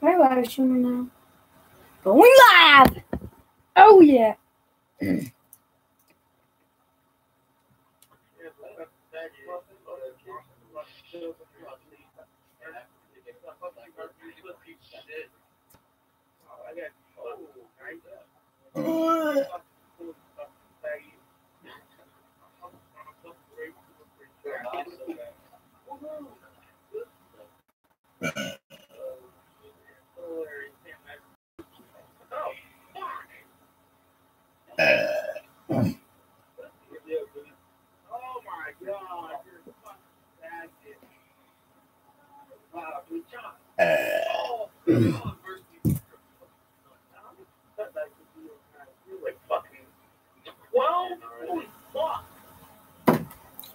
We're live streaming now. Going live! Oh yeah!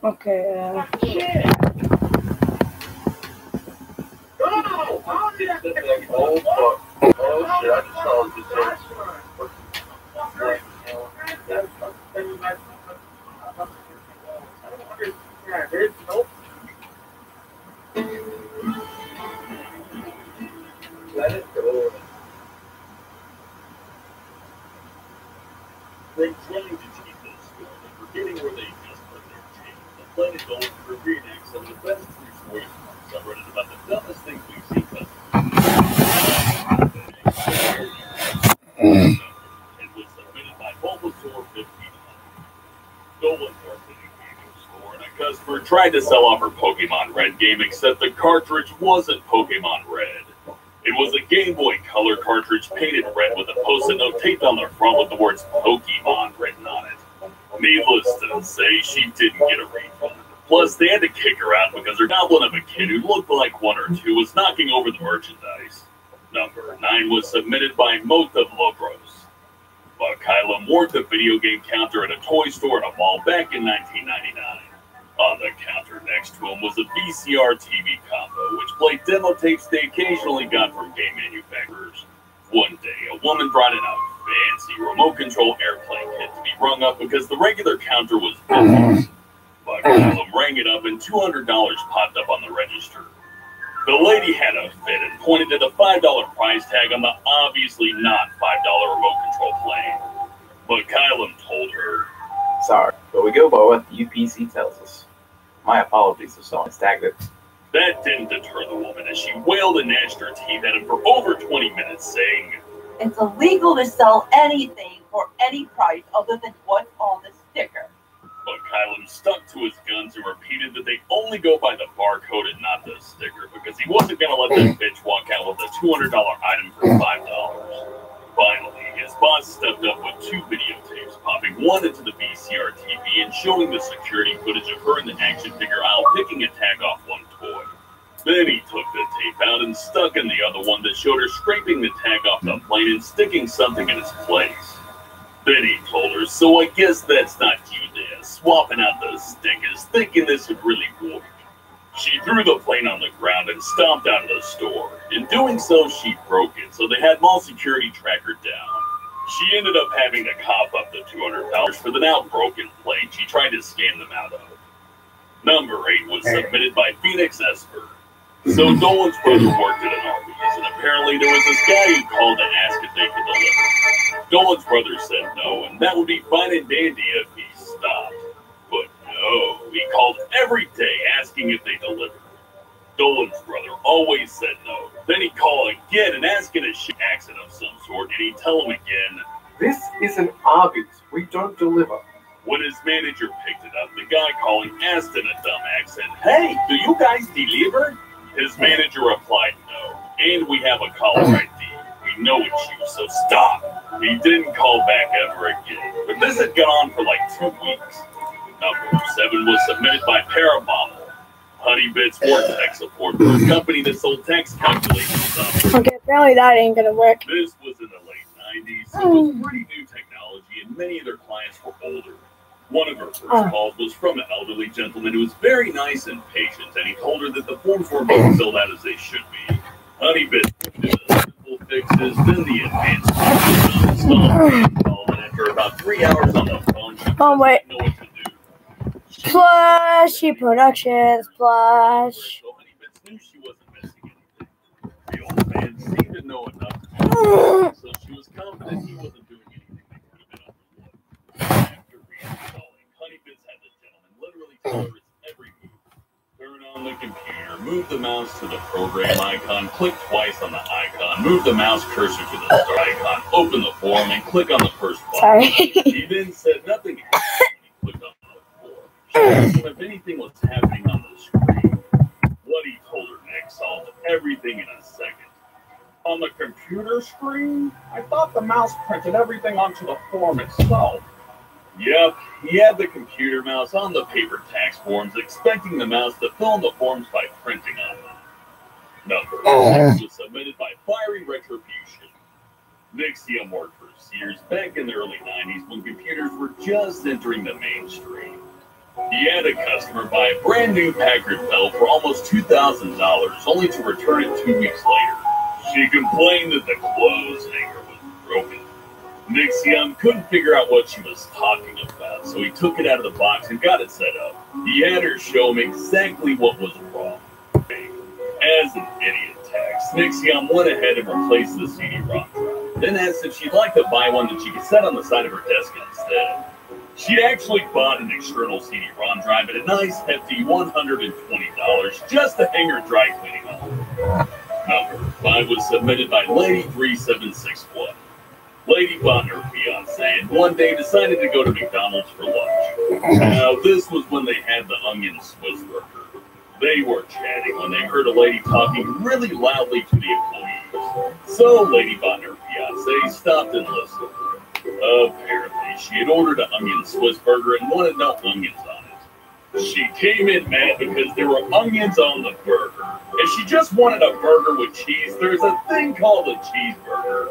Okay, Let it go. From trying to cheat this score and forgetting where they just put their team, the plan is going to reenact some of the best true stories from subreddit about the dumbest things we've seen It was submitted by Bulbasaur 1500. Dolan worked in a gaming store and a customer tried to sell off her Pokemon Red game, except the cartridge wasn't Pokemon Red. It was a Game Boy Color cartridge painted red with a post-it note taped on the front with the words Pokemon written on it. Needless to say, she didn't get a refund. Plus, they had to kick her out because her goblin of a kid who looked like one or two was knocking over the merchandise. Number 9 was submitted by Moth of Lobros. Kylam worked the video game counter at a toy store in a mall back in 1999. On the counter next to him was a VCR TV combo, which played demo tapes they occasionally got from game manufacturers. One day, a woman brought in a fancy remote control airplane kit to be rung up because the regular counter was busy. Kylam rang it up and $200 popped up on the register. The lady had a fit and pointed to the $5 price tag on the obviously not $5 remote control plane. But Kylam told her, "Sorry, but we go by what the UPC tells us. My apologies if someone tagged it." That didn't deter the woman as she wailed and gnashed her teeth at him for over 20 minutes, saying, "It's illegal to sell anything for any price other than what's on the sticker." But Kylam stuck to his guns and repeated that they only go by the barcode and not the sticker because he wasn't going to let that bitch walk out with a $200 item for $5. Finally, his boss stepped up with 2 videotapes, popping one into the VCR TV and showing the security footage of her in the action figure aisle picking a tag off one toy. Then he took the tape out and stuck in the other one that showed her scraping the tag off the plane and sticking something in its place. Then he told her, "So I guess that's not you there, swapping out the stickers, thinking this would really work." She threw the plane on the ground and stomped out of the store. In doing so, she broke it, so they had mall security track her down. She ended up having to cough up the $200 for the now broken plane she tried to scam them out of. Number 8 was submitted by Phoenix Esper. So Dolan's brother worked at an Arby's, and apparently there was this guy who called to ask if they could deliver. Dolan's brother said no, and that would be fine and dandy if he stopped. But no, he called every day asking if they delivered. Dolan's brother always said no. Then he'd call again and ask in a shit accent of some sort, and he'd tell him again, "This is an Arby's. We don't deliver." When his manager picked it up, the guy calling asked in a dumb accent, "Hey, do you guys deliver?" His manager replied, "No, and we have a caller ID. We know it's you, so stop." He didn't call back ever again, but this had gone on for like 2 weeks. Number 7 was submitted by Parabomb. Honeybits worked tech support for a company that sold text calculation software. okay, apparently that ain't gonna work. This was in the late 90s, so it was pretty new technology, and many of their clients were older. One of her first calls was from an elderly gentleman who was very nice and patient, and he told her that the forms were being filled out as they should be. Honeybits did the simple fixes, then the advanced fixes installed, and after about 3 hours on the phone, she didn't know what to do. Plushy Productions, Plush. So Honeybits knew she wasn't missing anything. The old man seemed to know enough to do it, so she was confident he wasn't doing anything that could have been overlooked. After reinstalling, Honeybits had the gentleman literally tell her its every move. Turn on the computer, move the mouse to the program icon, click twice on the icon, move the mouse cursor to the start icon, open the form, and click on the first button. He then said nothing happened when he clicked on the form. She asked him if anything was happening on the screen. What he told her next solved everything in a second. On the computer screen, I thought the mouse printed everything onto the form itself. Yep, he had the computer mouse on the paper tax forms, expecting the mouse to fill in the forms by printing on them. Number 6 was submitted by Fiery Retribution. Nixium worked for Sears back in the early 90s when computers were just entering the mainstream. He had a customer buy a brand new Packard Bell for almost $2,000, only to return it 2 weeks later. She complained that the clothes hanger was broken. Nixium couldn't figure out what she was talking about, so he took it out of the box and got it set up. He had her show him exactly what was wrong. As an idiot tax, Nixium went ahead and replaced the CD-ROM drive, then asked if she'd like to buy one that she could set on the side of her desk instead. She actually bought an external CD-ROM drive at a nice hefty $120 just to hang her dry cleaning on. Number 5 was submitted by Lady3761. Lady bought her fiance and one day decided to go to McDonald's for lunch. Now, this was when they had the onion Swiss burger. They were chatting when they heard a lady talking really loudly to the employees. So, Lady bought her fiance stopped and listened. Apparently, she had ordered an onion Swiss burger and wanted no onions on it. She came in mad because there were onions on the burger. If she just wanted a burger with cheese, there's a thing called a cheeseburger.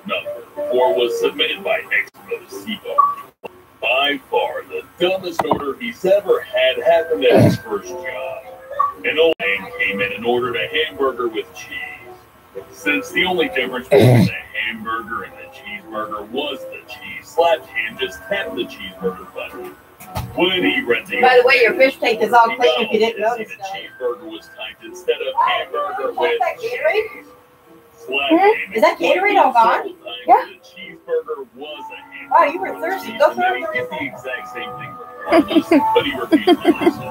Number 4 was submitted by Expo Seabar. By far, the dumbest order he's ever had happened at his first job. An old man came in and ordered a hamburger with cheese. Since the only difference between the hamburger and the cheeseburger was the cheese, Slapped Hand just tapped the cheeseburger button. When he read the By the way, your fish tank is all clean if you didn't the notice that. cheeseburger was typed instead of hamburger with that Gatorade? cheese. Slapped Hand Is that Gatorade all gone? Yeah. The cheeseburger was a hamburger. Oh, you were thirsty. Go throw it. Get the exact same thing regardless, but he refused to listen.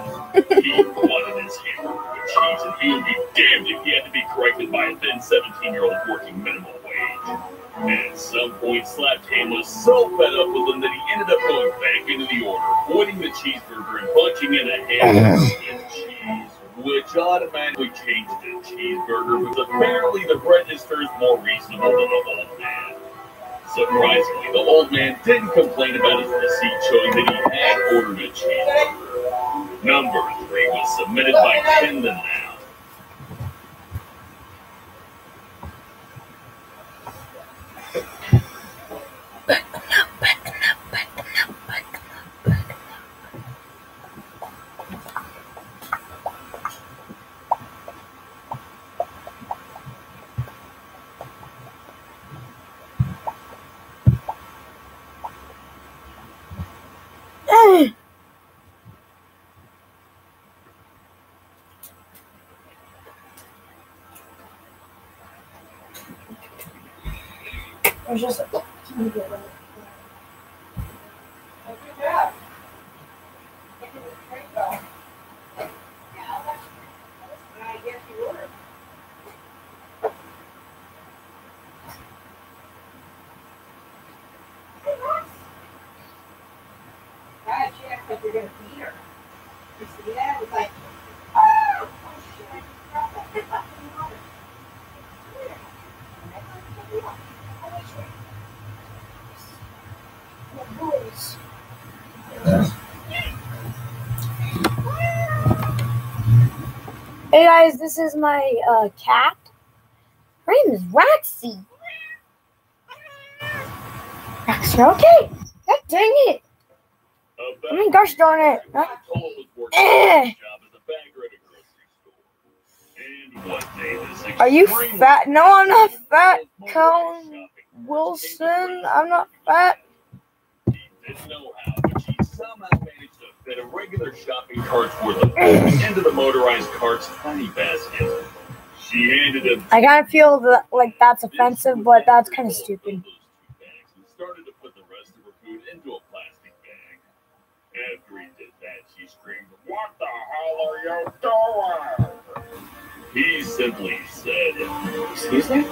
He wanted his hamburger with cheese, and he would be damned if he had to be corrected by a thin 17-year-old working minimum wage. At some point, Slapped Hand was so fed up with him that he ended up going back into the order, voiding the cheeseburger and punching in a hamburger with cheese, which automatically changed to cheeseburger, because apparently the register is more reasonable than the old man. Surprisingly, the old man didn't complain about his receipt showing that he had ordered a cheeseburger. Number 3 was submitted by Ken the Now. There's just a God, she acts like you're going to beat her. You see that? It's like, oh, shit. Hey guys, this is my cat. Her name is Roxy. Roxy, okay. God dang it. I mean, gosh darn it. Are you fat? No, I'm not fat. Colin Wilson, I'm not fat. She didn't know how, but she somehow managed to fit a regular shopping cart's worth of food into the motorized cart's tiny basket. She handed him. I kind of feel that, like that's offensive, but that's kind of stupid. And started to put the rest of her food into a plastic bag. After he did that, she screamed, "What the hell are you doing?" He simply said, Excuse me?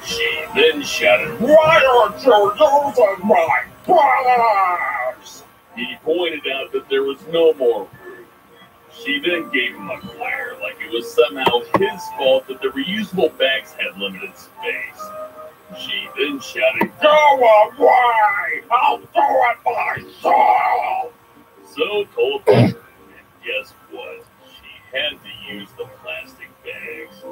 She then shouted, "Why aren't you using my bags?" He pointed out that there was no more room. She then gave him a glare like it was somehow his fault that the reusable bags had limited space. She then shouted, "Go away! I'll do it myself!" So told her, and guess what? She had to use the plastic bags.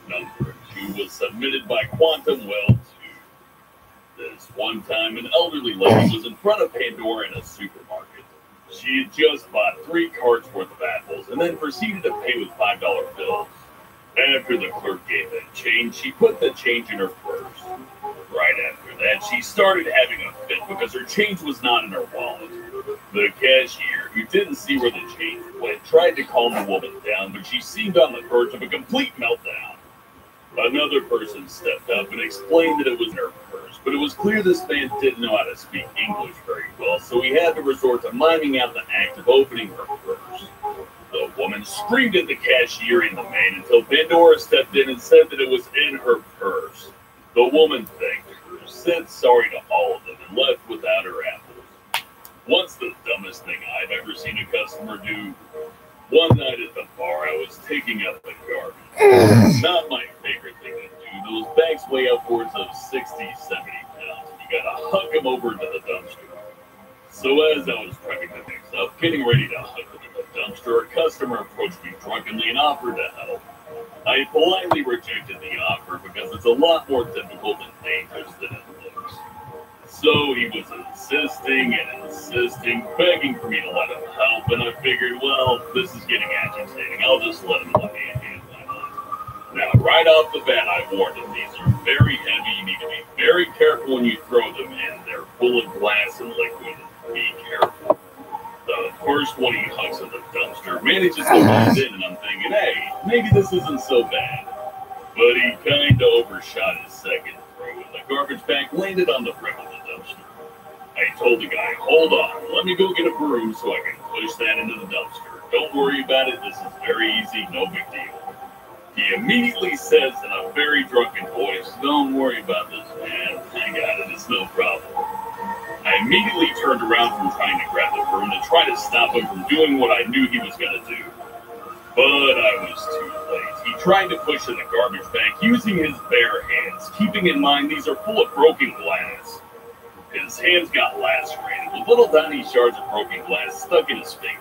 Number 2 was submitted by Quantum Well 2. This one time, an elderly lady was in front of Pandora in a supermarket. She had just bought 3 carts worth of apples and then proceeded to pay with $5 bills. After the clerk gave that change, she put the change in her purse. Right after that, she started having a fit because her change was not in her wallet. The cashier, who didn't see where the change went, tried to calm the woman down, but she seemed on the verge of a complete meltdown. Another person stepped up and explained that it was in her purse, but it was clear this man didn't know how to speak English very well, so he had to resort to miming out the act of opening her purse. The woman screamed at the cashier and the man until Pandora stepped in and said that it was in her purse. The woman thanked her, said sorry to all of them, and left without her apples. What's the dumbest thing I've ever seen a customer do? One night at the bar, I was taking out the garbage. Not my favorite thing to do. Those bags weigh upwards of 60, 70 pounds, and you gotta hug them over into the dumpster. So as I was prepping the things up, getting ready to hug them in the dumpster, a customer approached me drunkenly and offered to help. I politely rejected the offer because it's a lot more difficult and dangerous than it looks. So he was insisting and insisting, begging for me to let him help, and I figured, well, this is getting agitating. I'll just let him let me a hand. Now, right off the bat, I warned him, these are very heavy. You need to be very careful when you throw them in. They're full of glass and liquid. Be careful. The first one he hugs in the dumpster manages to land in, and I'm thinking, hey, maybe this isn't so bad. But he kind of overshot his second throw, and the garbage bag landed on the rim of the dumpster. I told the guy, hold on, let me go get a broom so I can push that into the dumpster. Don't worry about it, this is very easy, no big deal. He immediately says in a very drunken voice, don't worry about this, man, I got it, it's no problem. I immediately turned around from trying to grab the broom to try to stop him from doing what I knew he was going to do. But I was too late. He tried to push in the garbage bag using his bare hands, keeping in mind these are full of broken glass. His hands got lacerated with little tiny shards of broken glass stuck in his fingers.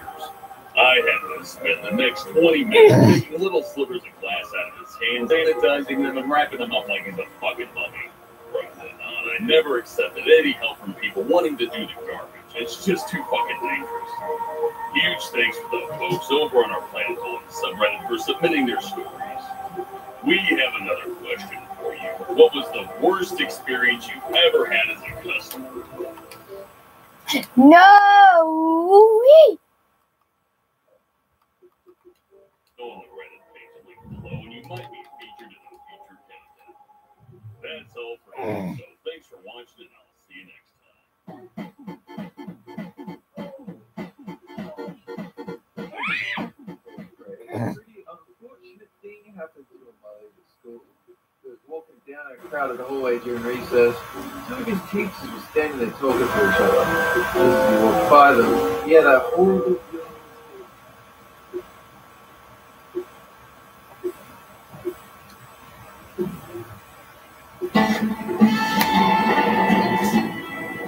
I had to spend the next 20 minutes taking little slivers of glass out of his hands, sanitizing them, and wrapping them up like he's a fucking mummy. From then on, I never accepted any help from people wanting to do the garbage. It's just too fucking dangerous. Huge thanks to the folks over on our Planet Bulletin subreddit for submitting their stories. We have another question for you. What was the worst experience you've ever had as a customer? No! Go on the Reddit page linked below, and you might be featured in a future content. That's all for now, so thanks for watching, and I'll see you next A pretty unfortunate thing happened to him while he was at school. He was walking down a crowded hallway during recess. Two of his teachers were standing there talking to each other. Just as he walked by them, he had a horrible feeling.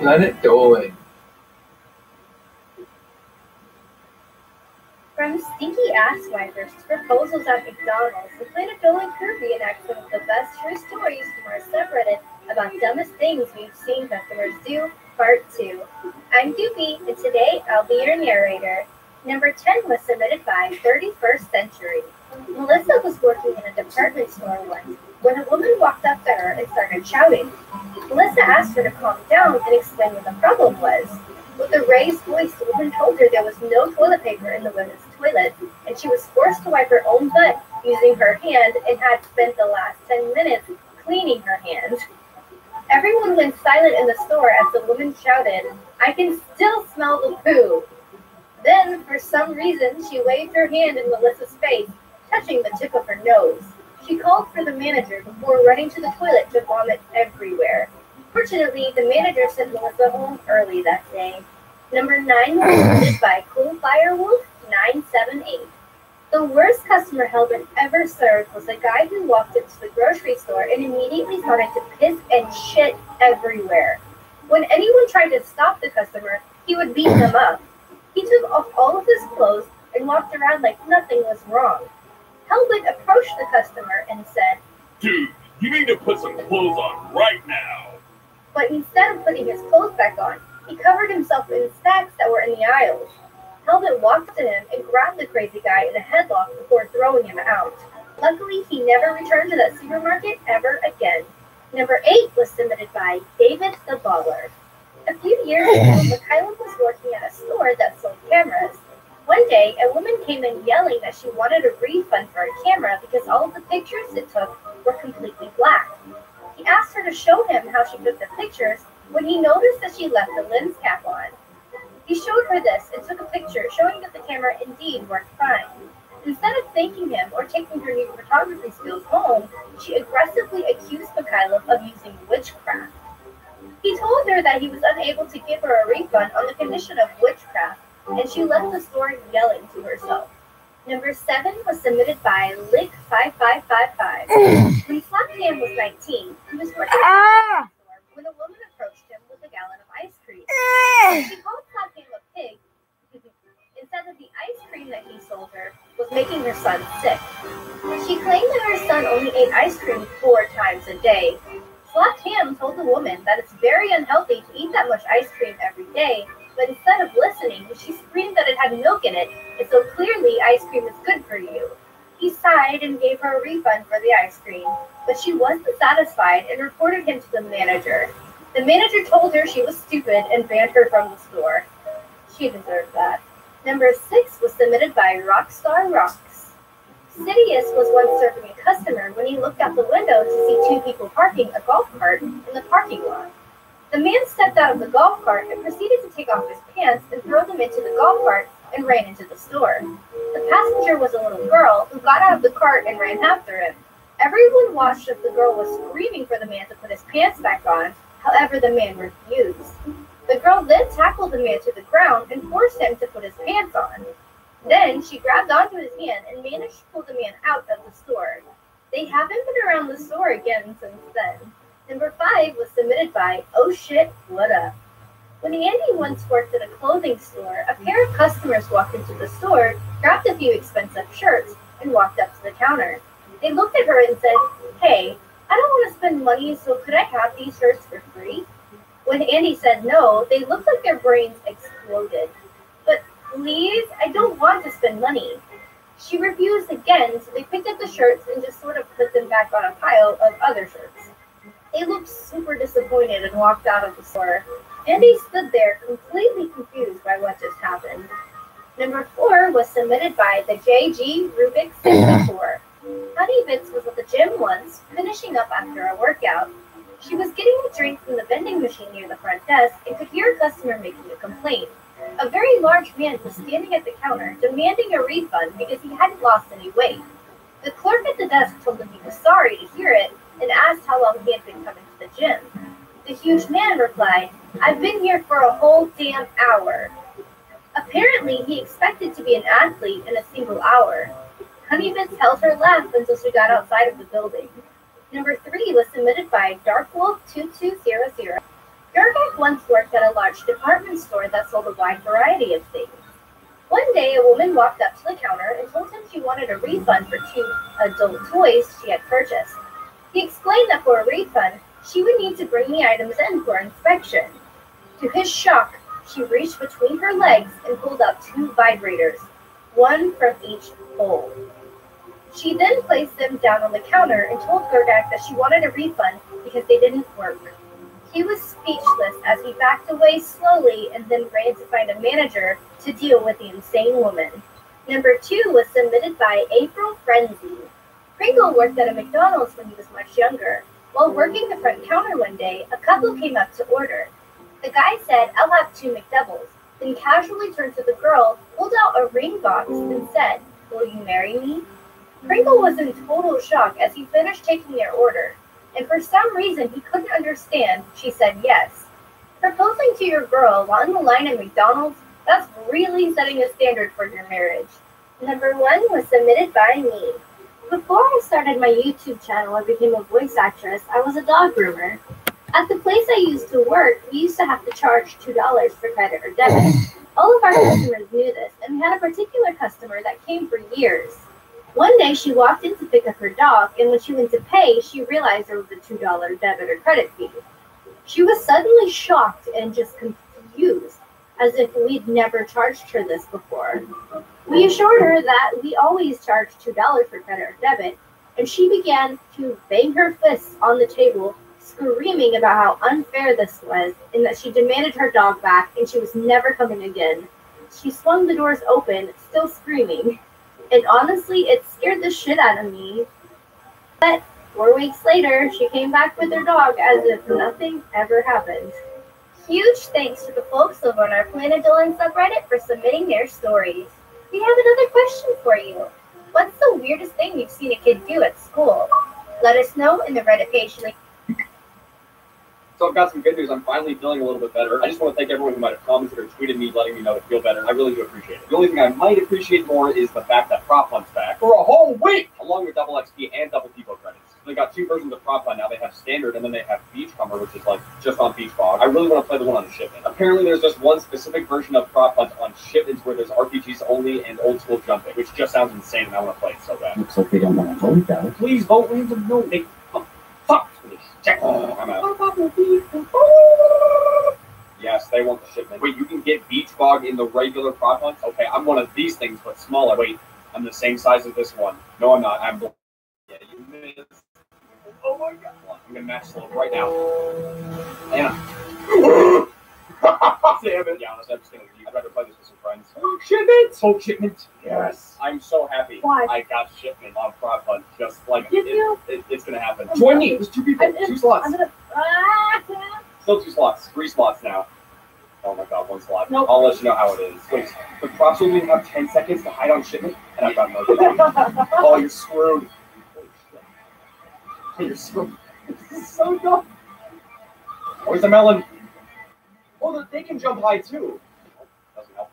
Planet Dolan. From stinky ass wipers to proposals at McDonald's, the Planet Dolan crew reenacts some of the best true stories from our subreddit about dumbest things we've seen customers do, part 2. I'm Doopy, and today I'll be your narrator. Number 10 was submitted by 31st Century. Melissa was working in a department store once when a woman walked up to her and started shouting. Melissa asked her to calm down and explain what the problem was. With a raised voice, the woman told her there was no toilet paper in the women's toilet. and she was forced to wipe her own butt using her hand and had spent the last 10 minutes cleaning her hand. Everyone went silent in the store as the woman shouted, "I can still smell the poo." Then, for some reason, she waved her hand in Melissa's face, touching the tip of her nose. She called for the manager before running to the toilet to vomit everywhere. Fortunately, the manager sent Melissa home early that day. Number 9 was submitted by Cool Firewolf 978. The worst customer Hellman ever served was a guy who walked into the grocery store and immediately started to piss and shit everywhere. When anyone tried to stop the customer, he would beat them up. He took off all of his clothes and walked around like nothing was wrong. Hellman approached the customer and said, "Dude, you need to put some clothes on right now." But instead of putting his clothes back on, he covered himself in stacks that were in the aisles. Hellman walked to him and grabbed the crazy guy in a headlock before throwing him out. Luckily, he never returned to that supermarket ever again. Number 8 was submitted by David the Baller. A few years ago, Michaela was working at a store that sold cameras. One day, a woman came in yelling that she wanted a refund for a camera because all of the pictures it took were completely black. He asked her to show him how she took the pictures when he noticed that she left the lens cap on. He showed her this and took a picture showing that the camera indeed worked fine. Instead of thanking him or taking her new photography skills home, she aggressively accused Michaela of using witchcraft. He told her that he was unable to give her a refund on the condition of witchcraft, and she left the store yelling to herself. Number 7 was submitted by Lick5555. When Slapjam was 19, he was working at the store when a woman approached him with a gallon of ice cream. She called Slapjam a pig and said that the ice cream that he sold her was making her son sick. She claimed that her son only ate ice cream 4 times a day. Slapjam told the woman that it's very unhealthy to eat that much ice cream every day, but instead of listening, she screamed that it had milk in it, and so clearly ice cream is good for you. He sighed and gave her a refund for the ice cream, but she wasn't satisfied and reported him to the manager. The manager told her she was stupid and banned her from the store. She deserved that. Number 6 was submitted by Rockstar Rocks. Sidious was once serving a customer when he looked out the window to see 2 people parking a golf cart in the parking lot. The man stepped out of the golf cart and proceeded to take off his pants and throw them into the golf cart and ran into the store. The passenger was a little girl who got out of the cart and ran after him. Everyone watched as the girl was screaming for the man to put his pants back on. However, the man refused. The girl then tackled the man to the ground and forced him to put his pants on. Then she grabbed onto his hand and managed to pull the man out of the store. They haven't been around the store again since then. Number 5 was submitted by Oh Shit, What Up? When Andy once worked at a clothing store, a pair of customers walked into the store, grabbed a few expensive shirts, and walked up to the counter. They looked at her and said, "Hey, I don't want to spend money, so could I have these shirts for free?" When Andy said no, they looked like their brains exploded. "But please, I don't want to spend money." She refused again, so they picked up the shirts and just sort of put them back on a pile of other shirts. They looked super disappointed and walked out of the store. Andy stood there completely confused by what just happened. Number 4 was submitted by the JG Rubik 64. Honey Bits was at the gym once, finishing up after a workout. She was getting a drink from the vending machine near the front desk and could hear a customer making a complaint. A very large man was standing at the counter demanding a refund because he hadn't lost any weight. The clerk at the desk told him he was sorry to hear it and asked how long he had been coming to the gym. The huge man replied, "I've been here for a whole damn hour." Apparently, he expected to be an athlete in a single hour. Honeybits held her laugh until she got outside of the building. Number 3 was submitted by Darkwolf2200. Gergak once worked at a large department store that sold a wide variety of things. One day, a woman walked up to the counter and told him she wanted a refund for 2 adult toys she had purchased. He explained that for a refund, she would need to bring the items in for inspection. To his shock, she reached between her legs and pulled out 2 vibrators, one from each pole. She then placed them down on the counter and told Gergak that she wanted a refund because they didn't work. He was speechless as he backed away slowly and then ran to find a manager to deal with the insane woman. Number 2 was submitted by April Frenzy. Pringle worked at a McDonald's when he was much younger. While working the front counter one day, a couple came up to order. The guy said, "I'll have 2 McDoubles," then casually turned to the girl, pulled out a ring box, and said, "Will you marry me?" Pringle was in total shock as he finished taking their order, and for some reason he couldn't understand, she said yes. Proposing to your girl while in the line at McDonald's, that's really setting a standard for your marriage. Number 1 was submitted by me. Before I started my YouTube channel and became a voice actress, I was a dog groomer. At the place I used to work, we used to have to charge $2 for credit or debit. All of our customers knew this, and we had a particular customer that came for years. One day, she walked in to pick up her dog, and when she went to pay, she realized there was a $2 debit or credit fee. She was suddenly shocked and just confused, as if we'd never charged her this before. We assured her that we always charge $2 for credit or debit, and she began to bang her fists on the table, screaming about how unfair this was, and that she demanded her dog back, and she was never coming again. She swung the doors open, still screaming. And honestly, it scared the shit out of me. But 4 weeks later, she came back with her dog as if nothing ever happened. Huge thanks to the folks over on our Planet Dylan subreddit for submitting their stories. We have another question for you. What's the weirdest thing you've seen a kid do at school? Let us know in the Reddit page link. So I've got some good news. I'm finally feeling a little bit better. I just want to thank everyone who might have commented or tweeted me letting me know to feel better. I really do appreciate it. The only thing I might appreciate more is the fact that Prop Hunt's back for a whole week, along with double XP and double depot credits. So they got 2 versions of Prop Hunt now. They have Standard and then they have Beachcomber, which is like just on Beach Bog. I really want to play the one on the Shipment. Apparently there's just one specific version of Prop Hunt on Shipments where there's RPGs only and old school jumping, which just sounds insane and I want to play it so bad. Looks like they don't want to vote, guys. Please vote. We need to know. They fuck. I'm out. Yes, they want the Shipment. Wait, you can get Beach Bog in the regular Prop Hunt? Okay, I'm one of these things, but smaller. Wait, I'm the same size as this one. No, I'm not. I'm... Yeah, you missed. Oh my god. I'm gonna match slow right now. And damn it. Yeah, honestly, I'm just gonna leave. I'd rather play this with some friends. Shipment! Oh, Shipment! Yes. I'm so happy. Why? I got Shipment on Prop Hunt. Just like, it's gonna happen. I'm Join me! There's 2 people. 2 slots. Still 2 slots. 3 slots now. Oh my god, 1 slot. Nope. I'll let you know how it is. Wait, the props only have 10 seconds to hide on Shipment, and I've got no idea. Oh, you're screwed. Holy shit. You're screwed. This is so dumb. Where's the melon? Oh, they can jump high too. Doesn't help.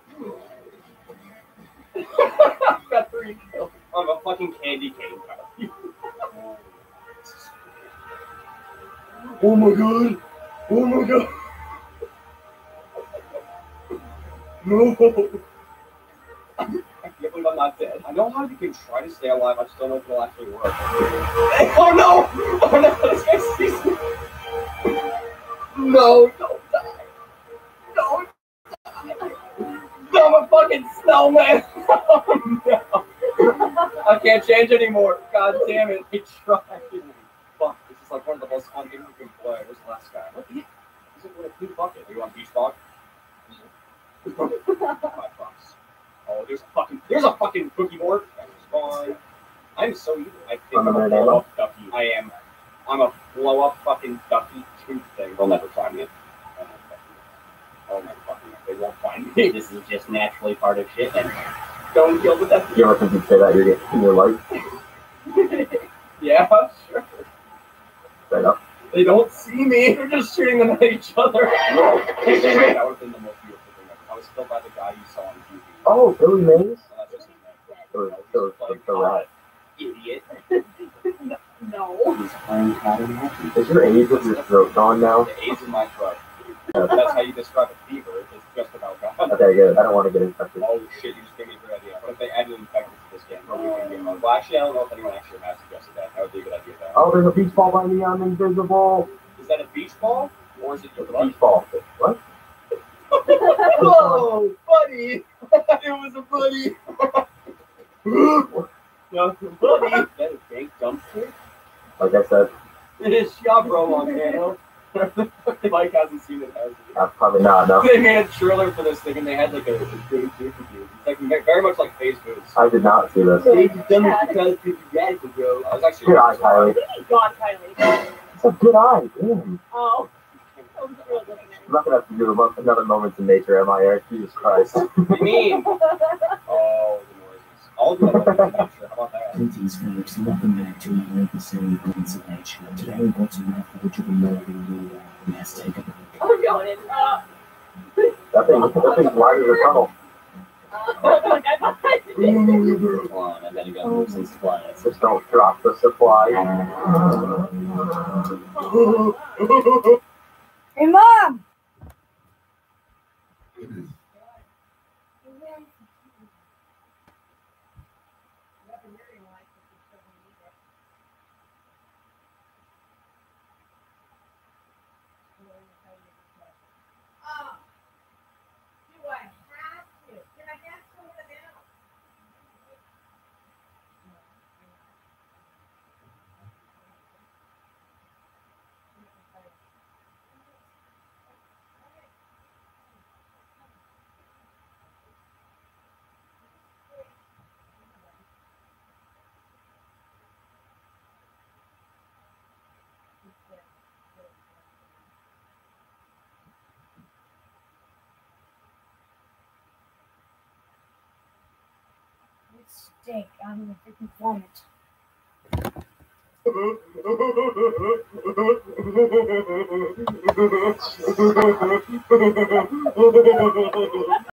I've got 3 kills. I'm a fucking candy cane. Oh my god. Oh my god. No. I can't believe I'm not dead. I know how you can try to stay alive. I just don't know if it'll actually work. Oh no! Oh no! This guy sees me. No! Don't die! Don't die! No, I'm a fucking snowman! Oh no! I can't change anymore. God damn it! I tried. Fuck! This is like one of the most fun games you can play. Where's the last guy? What the heck? This is what a clean bucket. Are you on Beach Bog? $5. Oh, there's a fucking cookie board. That's fine. I'm so evil. I think I'm a blow up ducky. I'm a blow up fucking ducky tooth thing. They'll never find me. Oh my fucking, they won't find me. This is just naturally part of shit. And don't kill the ducky. You ever think you'd say that in your life? Yeah, sure. Straight up. They don't see me. They're just shooting them at each other. That would have been the most beautiful thing ever. I was killed by the guy you saw on TV. Oh, Billy Mays? The rat. Idiot. No. He's playing pattern hockey. Is your age with your throat gone now? The AIDS in my throat. That's how you describe a fever. It's just about gone. Okay, good. I don't want to get infected. Oh shit, you just gave me a great idea. What if they added infected to this game? Well, actually, I don't know if anyone actually has suggested that. That would be a good idea, though. Oh, there's a beach ball by me. I'm invisible. Is that a beach ball? Or is it your beach ball? What? Oh, buddy! It was a buddy! No, buddy! Is that a fake dumpster? Like I said. It is Shabro Montano. Mike hasn't seen it, has he? Probably not, no. They made a trailer for this thing and they had like a good interview. It's like Very much like phase moves. I did not see this. Phase is done because it's radical, bro. I was actually. Good eye, Kylie. God, Kylie. It's a good eye. Damn. Oh. I wasn't really looking at I'm not gonna have to do another Moments in Nature, am I, Eric? Jesus Christ. What do you mean? Oh, the noises. I'll do that. How about that? Greetings, folks, and welcome back to another episode of Moments in Nature. Today we've got some map which will be moving the let's take a look. I'm going in. That thing's wide as a tunnel. Come on, I better go move some supplies. Just don't drop the supply. Hey, Mom! Do I have to? Can I have some of it now? You stink. I'm gonna freaking vomit.